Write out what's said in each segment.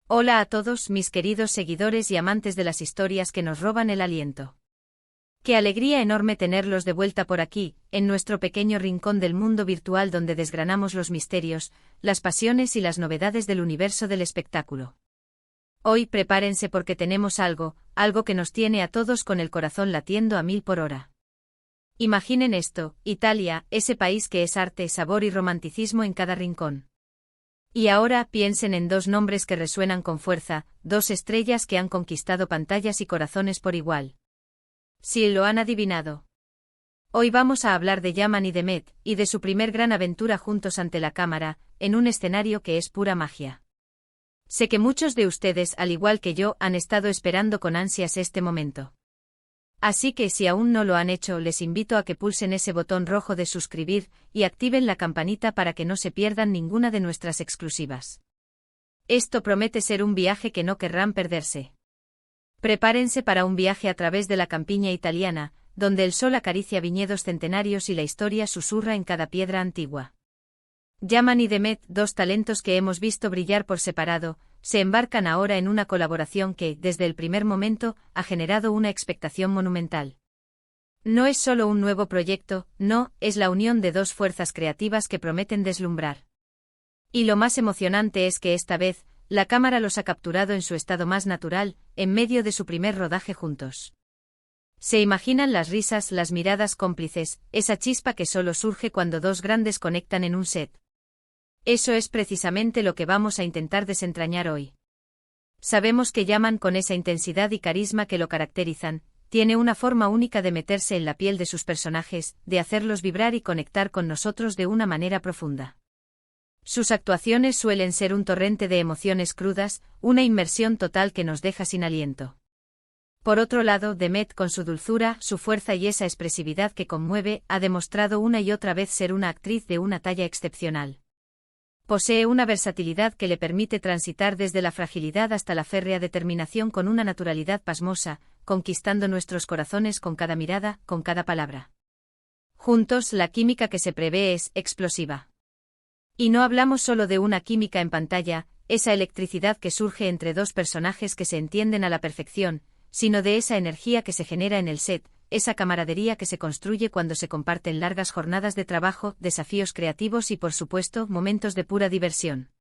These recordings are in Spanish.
Hola a todos mis queridos seguidores y amantes de las historias que nos roban el aliento. Qué alegría enorme tenerlos de vuelta por aquí, en nuestro pequeño rincón del mundo virtual donde desgranamos los misterios, las pasiones y las novedades del universo del espectáculo. Hoy prepárense porque tenemos algo que nos tiene a todos con el corazón latiendo a 1000 por hora. Imaginen esto, Italia, ese país que es arte, sabor y romanticismo en cada rincón. Y ahora piensen en dos nombres que resuenan con fuerza, dos estrellas que han conquistado pantallas y corazones por igual. Sí, lo han adivinado. Hoy vamos a hablar de Yaman y Demet, y de su primer gran aventura juntos ante la cámara, en un escenario que es pura magia. Sé que muchos de ustedes, al igual que yo, han estado esperando con ansias este momento. Así que si aún no lo han hecho, les invito a que pulsen ese botón rojo de suscribir y activen la campanita para que no se pierdan ninguna de nuestras exclusivas. Esto promete ser un viaje que no querrán perderse. Prepárense para un viaje a través de la campiña italiana, donde el sol acaricia viñedos centenarios y la historia susurra en cada piedra antigua. Yaman y Demet, dos talentos que hemos visto brillar por separado, se embarcan ahora en una colaboración que, desde el primer momento, ha generado una expectación monumental. No es solo un nuevo proyecto, no, es la unión de dos fuerzas creativas que prometen deslumbrar. Y lo más emocionante es que esta vez, la cámara los ha capturado en su estado más natural, en medio de su primer rodaje juntos. Se imaginan las risas, las miradas cómplices, esa chispa que solo surge cuando dos grandes conectan en un set. Eso es precisamente lo que vamos a intentar desentrañar hoy. Sabemos que Yaman, con esa intensidad y carisma que lo caracterizan, tiene una forma única de meterse en la piel de sus personajes, de hacerlos vibrar y conectar con nosotros de una manera profunda. Sus actuaciones suelen ser un torrente de emociones crudas, una inmersión total que nos deja sin aliento. Por otro lado, Demet, con su dulzura, su fuerza y esa expresividad que conmueve, ha demostrado una y otra vez ser una actriz de una talla excepcional. Posee una versatilidad que le permite transitar desde la fragilidad hasta la férrea determinación con una naturalidad pasmosa, conquistando nuestros corazones con cada mirada, con cada palabra. Juntos, la química que se prevé es explosiva. Y no hablamos solo de una química en pantalla, esa electricidad que surge entre dos personajes que se entienden a la perfección, sino de esa energía que se genera en el set, esa camaradería que se construye cuando se comparten largas jornadas de trabajo, desafíos creativos y por supuesto, momentos de pura diversión.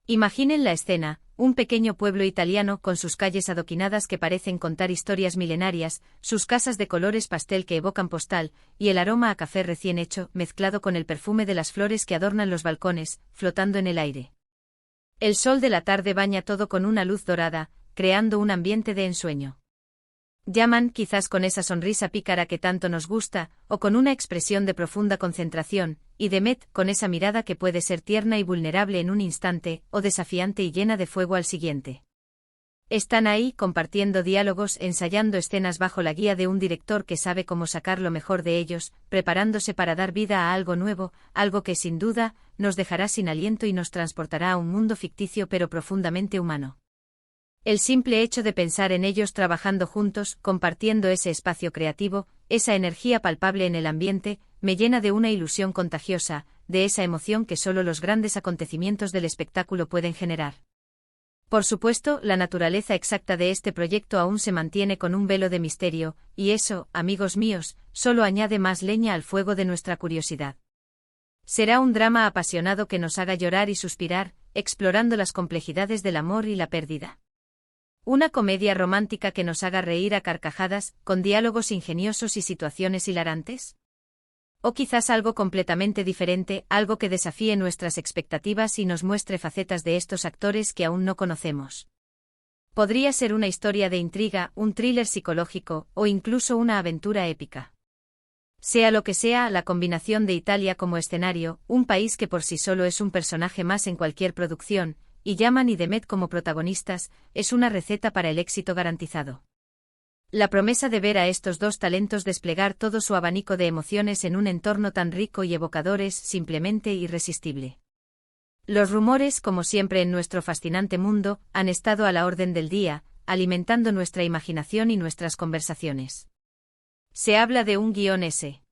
Imaginen la escena, un pequeño pueblo italiano con sus calles adoquinadas que parecen contar historias milenarias, sus casas de colores pastel que evocan postal, y el aroma a café recién hecho, mezclado con el perfume de las flores que adornan los balcones, flotando en el aire. El sol de la tarde baña todo con una luz dorada, creando un ambiente de ensueño. Yaman, quizás con esa sonrisa pícara que tanto nos gusta, o con una expresión de profunda concentración, y Demet, con esa mirada que puede ser tierna y vulnerable en un instante, o desafiante y llena de fuego al siguiente. Están ahí, compartiendo diálogos, ensayando escenas bajo la guía de un director que sabe cómo sacar lo mejor de ellos, preparándose para dar vida a algo nuevo, algo que sin duda, nos dejará sin aliento y nos transportará a un mundo ficticio pero profundamente humano. El simple hecho de pensar en ellos trabajando juntos, compartiendo ese espacio creativo, esa energía palpable en el ambiente, me llena de una ilusión contagiosa, de esa emoción que solo los grandes acontecimientos del espectáculo pueden generar. Por supuesto, la naturaleza exacta de este proyecto aún se mantiene con un velo de misterio, y eso, amigos míos, solo añade más leña al fuego de nuestra curiosidad. Será un drama apasionado que nos haga llorar y suspirar, explorando las complejidades del amor y la pérdida. Una comedia romántica que nos haga reír a carcajadas, con diálogos ingeniosos y situaciones hilarantes. O quizás algo completamente diferente, algo que desafíe nuestras expectativas y nos muestre facetas de estos actores que aún no conocemos. Podría ser una historia de intriga, un thriller psicológico, o incluso una aventura épica. Sea lo que sea, la combinación de Italia como escenario, un país que por sí solo es un personaje más en cualquier producción, y Yaman y Demet como protagonistas, es una receta para el éxito garantizado. La promesa de ver a estos dos talentos desplegar todo su abanico de emociones en un entorno tan rico y evocador es simplemente irresistible. Los rumores, como siempre en nuestro fascinante mundo, han estado a la orden del día, alimentando nuestra imaginación y nuestras conversaciones. Se habla de un guión S.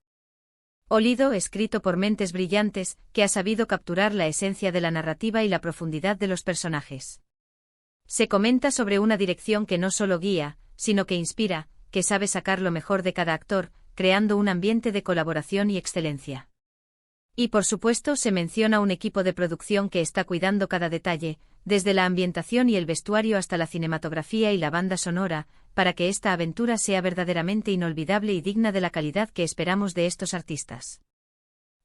Olido, escrito por mentes brillantes, que ha sabido capturar la esencia de la narrativa y la profundidad de los personajes. Se comenta sobre una dirección que no solo guía, sino que inspira, que sabe sacar lo mejor de cada actor, creando un ambiente de colaboración y excelencia. Y por supuesto se menciona un equipo de producción que está cuidando cada detalle, desde la ambientación y el vestuario hasta la cinematografía y la banda sonora, para que esta aventura sea verdaderamente inolvidable y digna de la calidad que esperamos de estos artistas.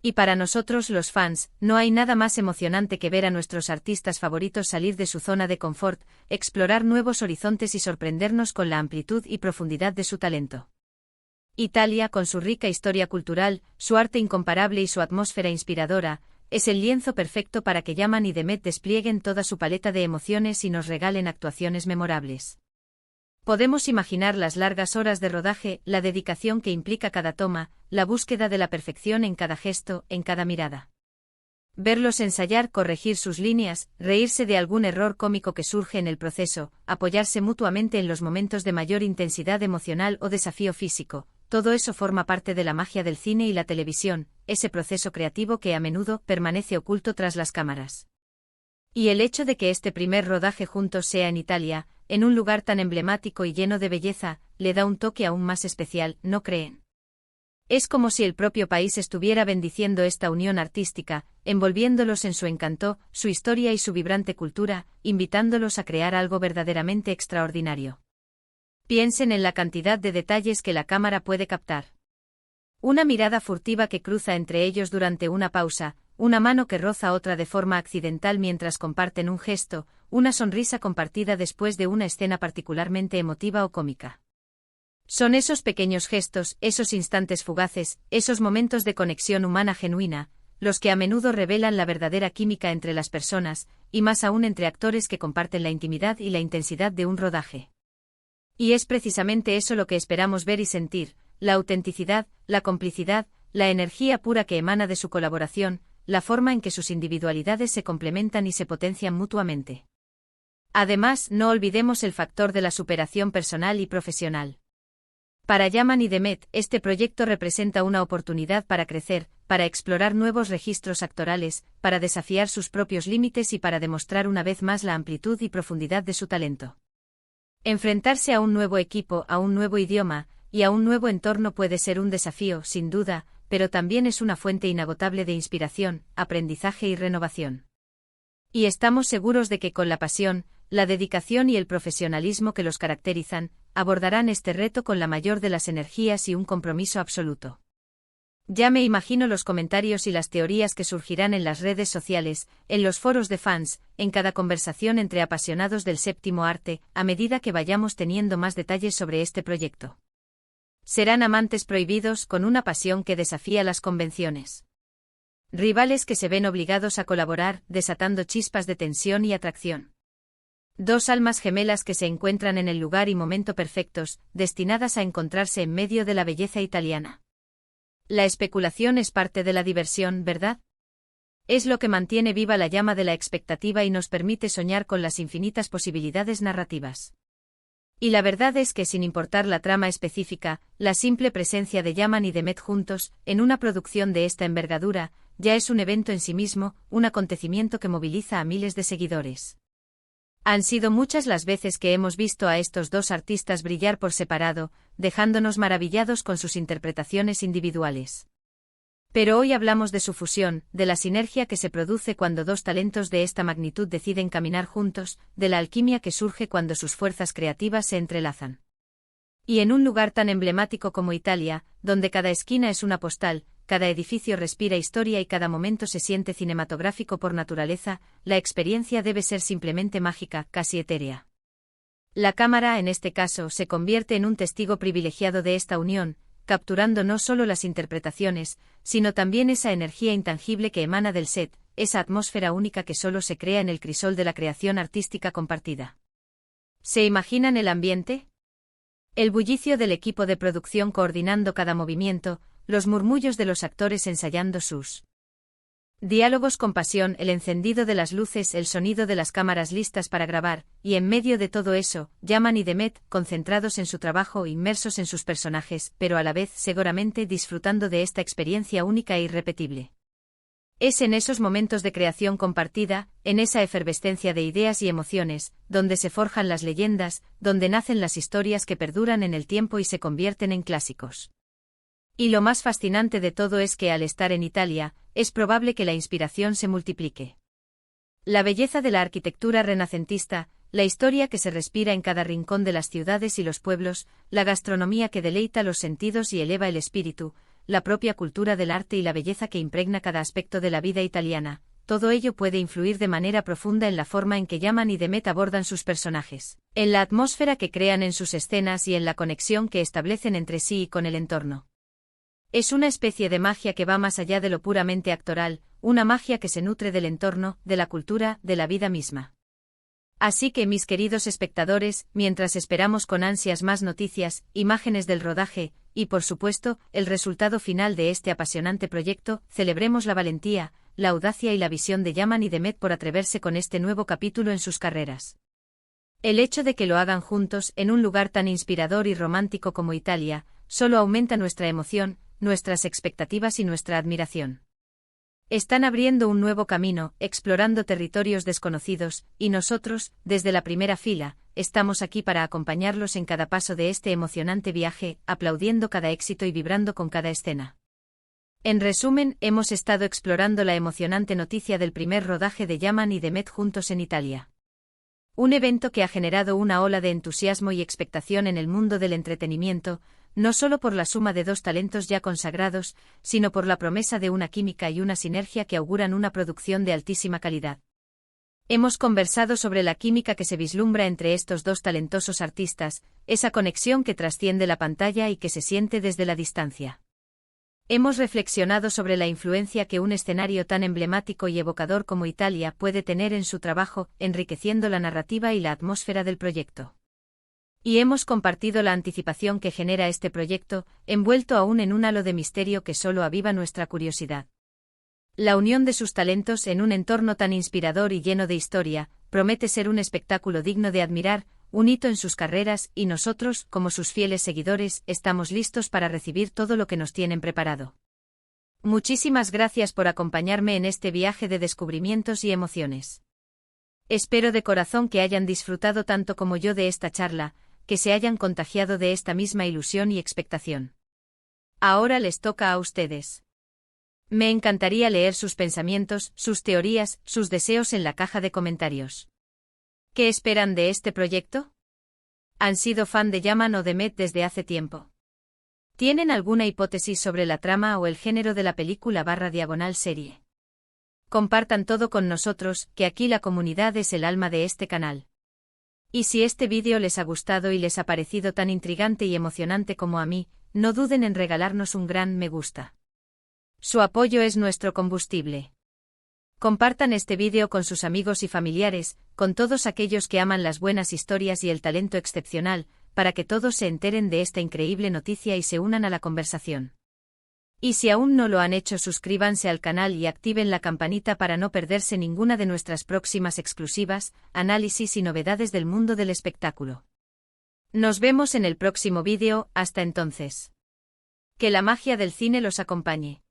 Y para nosotros los fans, no hay nada más emocionante que ver a nuestros artistas favoritos salir de su zona de confort, explorar nuevos horizontes y sorprendernos con la amplitud y profundidad de su talento. Italia, con su rica historia cultural, su arte incomparable y su atmósfera inspiradora, es el lienzo perfecto para que Yaman y Demet desplieguen toda su paleta de emociones y nos regalen actuaciones memorables. Podemos imaginar las largas horas de rodaje, la dedicación que implica cada toma, la búsqueda de la perfección en cada gesto, en cada mirada. Verlos ensayar, corregir sus líneas, reírse de algún error cómico que surge en el proceso, apoyarse mutuamente en los momentos de mayor intensidad emocional o desafío físico, todo eso forma parte de la magia del cine y la televisión, ese proceso creativo que a menudo permanece oculto tras las cámaras. Y el hecho de que este primer rodaje juntos sea en Italia, en un lugar tan emblemático y lleno de belleza, le da un toque aún más especial, ¿no creen? Es como si el propio país estuviera bendiciendo esta unión artística, envolviéndolos en su encanto, su historia y su vibrante cultura, invitándolos a crear algo verdaderamente extraordinario. Piensen en la cantidad de detalles que la cámara puede captar. Una mirada furtiva que cruza entre ellos durante una pausa, una mano que roza otra de forma accidental mientras comparten un gesto, una sonrisa compartida después de una escena particularmente emotiva o cómica. Son esos pequeños gestos, esos instantes fugaces, esos momentos de conexión humana genuina, los que a menudo revelan la verdadera química entre las personas, y más aún entre actores que comparten la intimidad y la intensidad de un rodaje. Y es precisamente eso lo que esperamos ver y sentir, la autenticidad, la complicidad, la energía pura que emana de su colaboración, la forma en que sus individualidades se complementan y se potencian mutuamente. Además, no olvidemos el factor de la superación personal y profesional. Para Yaman y Demet, este proyecto representa una oportunidad para crecer, para explorar nuevos registros actorales, para desafiar sus propios límites y para demostrar una vez más la amplitud y profundidad de su talento. Enfrentarse a un nuevo equipo, a un nuevo idioma, y a un nuevo entorno puede ser un desafío, sin duda, pero también es una fuente inagotable de inspiración, aprendizaje y renovación. Y estamos seguros de que con la pasión, la dedicación y el profesionalismo que los caracterizan, abordarán este reto con la mayor de las energías y un compromiso absoluto. Ya me imagino los comentarios y las teorías que surgirán en las redes sociales, en los foros de fans, en cada conversación entre apasionados del séptimo arte, a medida que vayamos teniendo más detalles sobre este proyecto. Serán amantes prohibidos con una pasión que desafía las convenciones. Rivales que se ven obligados a colaborar, desatando chispas de tensión y atracción. Dos almas gemelas que se encuentran en el lugar y momento perfectos, destinadas a encontrarse en medio de la belleza italiana. La especulación es parte de la diversión, ¿verdad? Es lo que mantiene viva la llama de la expectativa y nos permite soñar con las infinitas posibilidades narrativas. Y la verdad es que sin importar la trama específica, la simple presencia de Yaman y Demet juntos, en una producción de esta envergadura, ya es un evento en sí mismo, un acontecimiento que moviliza a miles de seguidores. Han sido muchas las veces que hemos visto a estos dos artistas brillar por separado, dejándonos maravillados con sus interpretaciones individuales. Pero hoy hablamos de su fusión, de la sinergia que se produce cuando dos talentos de esta magnitud deciden caminar juntos, de la alquimia que surge cuando sus fuerzas creativas se entrelazan. Y en un lugar tan emblemático como Italia, donde cada esquina es una postal, cada edificio respira historia y cada momento se siente cinematográfico por naturaleza, la experiencia debe ser simplemente mágica, casi etérea. La cámara, en este caso, se convierte en un testigo privilegiado de esta unión, capturando no solo las interpretaciones, sino también esa energía intangible que emana del set, esa atmósfera única que solo se crea en el crisol de la creación artística compartida. ¿Se imaginan el ambiente? El bullicio del equipo de producción coordinando cada movimiento, los murmullos de los actores ensayando sus diálogos con pasión, el encendido de las luces, el sonido de las cámaras listas para grabar, y en medio de todo eso, Yaman y Demet, concentrados en su trabajo, inmersos en sus personajes, pero a la vez seguramente disfrutando de esta experiencia única e irrepetible. Es en esos momentos de creación compartida, en esa efervescencia de ideas y emociones, donde se forjan las leyendas, donde nacen las historias que perduran en el tiempo y se convierten en clásicos. Y lo más fascinante de todo es que al estar en Italia, es probable que la inspiración se multiplique. La belleza de la arquitectura renacentista, la historia que se respira en cada rincón de las ciudades y los pueblos, la gastronomía que deleita los sentidos y eleva el espíritu, la propia cultura del arte y la belleza que impregna cada aspecto de la vida italiana, todo ello puede influir de manera profunda en la forma en que Yaman y Demet abordan sus personajes, en la atmósfera que crean en sus escenas y en la conexión que establecen entre sí y con el entorno. Es una especie de magia que va más allá de lo puramente actoral, una magia que se nutre del entorno, de la cultura, de la vida misma. Así que, mis queridos espectadores, mientras esperamos con ansias más noticias, imágenes del rodaje, y por supuesto, el resultado final de este apasionante proyecto, celebremos la valentía, la audacia y la visión de Yaman y Demet por atreverse con este nuevo capítulo en sus carreras. El hecho de que lo hagan juntos, en un lugar tan inspirador y romántico como Italia, solo aumenta nuestra emoción, nuestras expectativas y nuestra admiración. Están abriendo un nuevo camino, explorando territorios desconocidos, y nosotros, desde la primera fila, estamos aquí para acompañarlos en cada paso de este emocionante viaje, aplaudiendo cada éxito y vibrando con cada escena. En resumen, hemos estado explorando la emocionante noticia del primer rodaje de Yaman y Demet juntos en Italia. Un evento que ha generado una ola de entusiasmo y expectación en el mundo del entretenimiento, no solo por la suma de dos talentos ya consagrados, sino por la promesa de una química y una sinergia que auguran una producción de altísima calidad. Hemos conversado sobre la química que se vislumbra entre estos dos talentosos artistas, esa conexión que trasciende la pantalla y que se siente desde la distancia. Hemos reflexionado sobre la influencia que un escenario tan emblemático y evocador como Italia puede tener en su trabajo, enriqueciendo la narrativa y la atmósfera del proyecto. Y hemos compartido la anticipación que genera este proyecto, envuelto aún en un halo de misterio que solo aviva nuestra curiosidad. La unión de sus talentos en un entorno tan inspirador y lleno de historia, promete ser un espectáculo digno de admirar, un hito en sus carreras, y nosotros, como sus fieles seguidores, estamos listos para recibir todo lo que nos tienen preparado. Muchísimas gracias por acompañarme en este viaje de descubrimientos y emociones. Espero de corazón que hayan disfrutado tanto como yo de esta charla, que se hayan contagiado de esta misma ilusión y expectación. Ahora les toca a ustedes. Me encantaría leer sus pensamientos, sus teorías, sus deseos en la caja de comentarios. ¿Qué esperan de este proyecto? ¿Han sido fan de Yaman o Demet desde hace tiempo? ¿Tienen alguna hipótesis sobre la trama o el género de la película/serie? Compartan todo con nosotros, que aquí la comunidad es el alma de este canal. Y si este vídeo les ha gustado y les ha parecido tan intrigante y emocionante como a mí, no duden en regalarnos un gran me gusta. Su apoyo es nuestro combustible. Compartan este vídeo con sus amigos y familiares, con todos aquellos que aman las buenas historias y el talento excepcional, para que todos se enteren de esta increíble noticia y se unan a la conversación. Y si aún no lo han hecho, suscríbanse al canal y activen la campanita para no perderse ninguna de nuestras próximas exclusivas, análisis y novedades del mundo del espectáculo. Nos vemos en el próximo vídeo, hasta entonces. Que la magia del cine los acompañe.